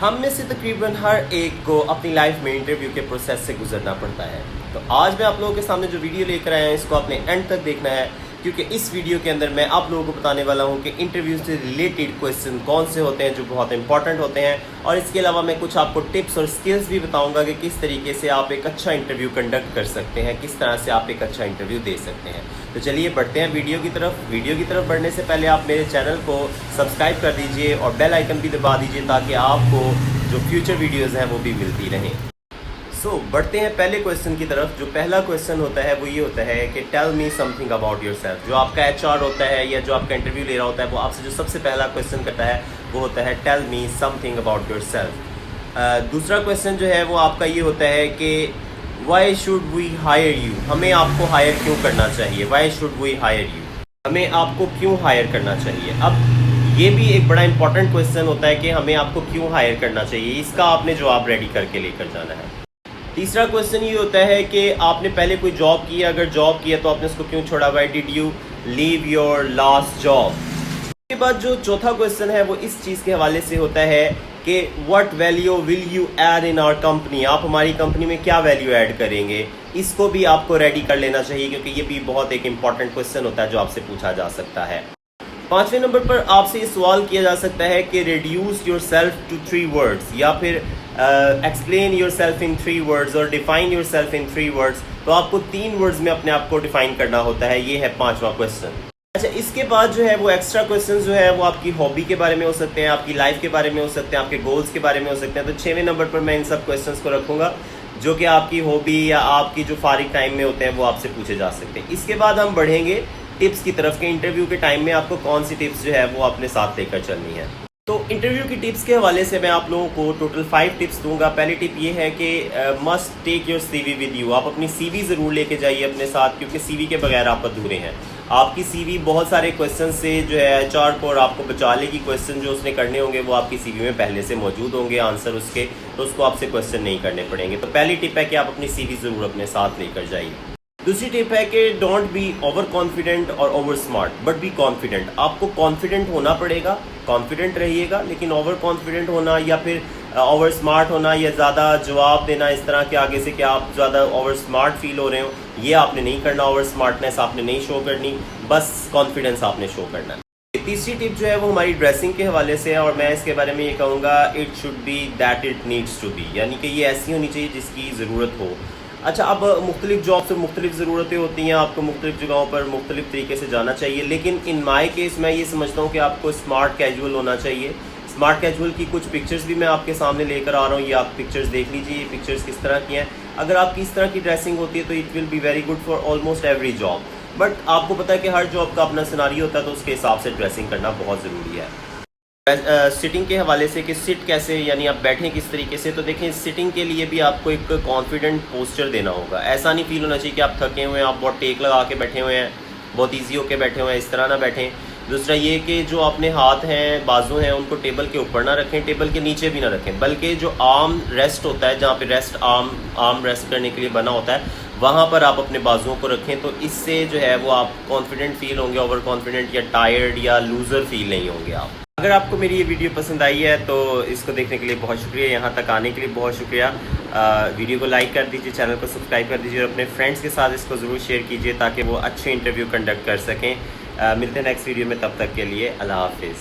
हम में से तकरीबन हर एक को अपनी लाइफ में इंटरव्यू के प्रोसेस से गुजरना पड़ता है। तो आज मैं आप लोगों के सामने जो वीडियो लेकर आया हूँ इसको आपने एंड तक देखना है, क्योंकि इस वीडियो के अंदर मैं आप लोगों को बताने वाला हूँ कि इंटरव्यू से रिलेटेड क्वेश्चन कौन से होते हैं जो बहुत इंपॉर्टेंट होते हैं, और इसके अलावा मैं कुछ आपको टिप्स और स्किल्स भी बताऊँगा कि किस तरीके से आप एक अच्छा इंटरव्यू कंडक्ट कर सकते हैं, किस तरह से आप एक अच्छा इंटरव्यू दे सकते हैं। तो चलिए बढ़ते हैं वीडियो की तरफ। वीडियो की तरफ बढ़ने से पहले आप मेरे चैनल को सब्सक्राइब कर दीजिए और बेल आइकन भी दबा दीजिए ताकि आपको जो फ्यूचर वीडियोज़ हैं वो भी मिलती रहें। बढ़ते हैं पहले क्वेश्चन की तरफ। जो पहला क्वेश्चन होता है वो ये होता है कि tell me something about yourself. जो आपका एचआर होता है या जो आपका इंटरव्यू ले रहा होता है वो आपसे जो सबसे पहला क्वेश्चन करता है वो होता है tell me something about yourself. दूसरा क्वेश्चन जो है वो आपका ये होता है कि why should we hire you. हमें आपको हायर क्यों करना चाहिए। Why should we hire you, हमें आपको क्यों हायर करना चाहिए। अब ये भी एक बड़ा इंपॉर्टेंट क्वेश्चन होता है कि हमें आपको क्यों हायर करना चाहिए, इसका आपने जवाब रेडी करके लेकर जाना है। तीसरा क्वेश्चन ये होता है कि आपने पहले कोई जॉब की, अगर जॉब किया तो आपने उसको क्यों छोड़ा। Why did you leave your last job. उसके बाद जो चौथा क्वेश्चन है वो इस चीज़ के हवाले से होता है कि what value will you add in our company. आप हमारी कंपनी में क्या वैल्यू ऐड करेंगे, इसको भी आपको रेडी कर लेना चाहिए, क्योंकि ये भी बहुत एक इंपॉर्टेंट क्वेश्चन होता है जो आपसे पूछा जा सकता है। पांचवें नंबर पर आपसे ये सवाल किया जा सकता है कि reduce yourself to 3 words, या फिर explain yourself in 3 words और define yourself in 3 words. तो आपको 3 वर्ड्स में अपने आप को डिफाइन करना होता है। ये है पांचवा क्वेश्चन। अच्छा, इसके बाद जो है वो एक्स्ट्रा क्वेश्चन जो है वो आपकी हॉबी के बारे में हो सकते हैं, आपकी लाइफ के बारे में हो सकते हैं, आपके गोल्स के बारे में हो सकते हैं। तो 6वें नंबर पर मैं इन सब क्वेश्चंस को रखूंगा जो कि आपकी हॉबी या आपकी जो फारिग टाइम में होते हैं वो आपसे पूछे जा सकते हैं। इसके बाद हम बढ़ेंगे टिप्स की तरफ के इंटरव्यू के टाइम में आपको कौन सी टिप्स जो है वो अपने साथ लेकर चलनी है। तो इंटरव्यू की टिप्स के हवाले से मैं आप लोगों को टोटल 5 टिप्स दूंगा। पहली टिप ये है कि must take your CV with you. आप अपनी सीवी ज़रूर लेके जाइए अपने साथ, क्योंकि सीवी के बगैर आप अधूरे हैं। आपकी सीवी बहुत सारे क्वेश्चन से जो है एचआर को और आपको बचा लेगी। क्वेश्चन जो उसने करने होंगे वो आपकी सीवी में पहले से मौजूद होंगे आंसर उसके, तो उसको आपसे क्वेश्चन नहीं करने पड़ेंगे। तो पहली टिप है कि आप अपनी सीवी ज़रूर अपने साथ लेकर जाइए। दूसरी टिप है कि डोंट बी ओवर कॉन्फिडेंट और over smart, but be confident. आपको कॉन्फिडेंट होना पड़ेगा, कॉन्फिडेंट रहिएगा, लेकिन ओवर कॉन्फिडेंट होना या फिर ओवर स्मार्ट होना या ज़्यादा जवाब देना इस तरह के आगे से कि आप ज़्यादा ओवर स्मार्ट फील हो रहे हो, ये आपने नहीं करना। ओवर स्मार्टनेस आपने नहीं शो करनी, बस कॉन्फिडेंस आपने शो करना है। तीसरी टिप जो है वो हमारी ड्रेसिंग के हवाले से है, और मैं इसके बारे में ये कहूँगा it should be that it needs to be, यानी कि ये ऐसी होनी चाहिए जिसकी ज़रूरत हो। अच्छा, अब मुख्तलिफ जॉब से मुख्तलिफ ज़रूरतें होती हैं, आपको मुख्तलिफ जगहों पर मुख्तलिफ तरीके से जाना चाहिए, लेकिन इन माई केस मैं ये समझता हूँ कि आपको स्मार्ट कैजुअल होना चाहिए। स्मार्ट कैजुअल की कुछ पिक्चर्स भी मैं आपके सामने लेकर आ रहा हूँ, ये आप पिक्चर्स देख लीजिए। ये पिक्चर्स किस तरह की हैं। अगर आपकी इस तरह की ड्रेसिंग होती है तो it will be very good for almost every job, but आपको पता है कि हर जॉब का अपना सिनारियो होता है, तो उसके हिसाब से ड्रेसिंग करना बहुत ज़रूरी है। सिटिंग के हवाले से कि सिट कैसे, यानी आप बैठें किस तरीके से, तो देखें सिटिंग के लिए भी आपको एक कॉन्फिडेंट पोस्चर देना होगा। ऐसा नहीं फील होना चाहिए कि आप थके हुए हैं, आप बहुत टेक लगा के बैठे हुए हैं, बहुत इजी होके बैठे हुए हैं, इस तरह ना बैठें। दूसरा ये कि जो अपने हाथ हैं, बाजू हैं, उनको टेबल के ऊपर ना रखें, टेबल के नीचे भी ना रखें, बल्कि जो आर्म रेस्ट होता है, जहाँ पे रेस्ट आर्म रेस्ट करने के लिए बना होता है, वहाँ पर आप अपने बाजुओं को रखें। तो इससे जो है वो आप कॉन्फिडेंट फील होंगे, ओवर कॉन्फिडेंट या टायर्ड या लूज़र फील नहीं होंगे आप। अगर आपको मेरी ये वीडियो पसंद आई है तो इसको देखने के लिए बहुत शुक्रिया, यहाँ तक आने के लिए बहुत शुक्रिया। वीडियो को लाइक कर दीजिए, चैनल को सब्सक्राइब कर दीजिए और अपने फ्रेंड्स के साथ इसको ज़रूर शेयर कीजिए ताकि वो अच्छे इंटरव्यू कंडक्ट कर सकें। मिलते हैं नेक्स्ट वीडियो में, तब तक के लिए अल्लाह हाफिज़।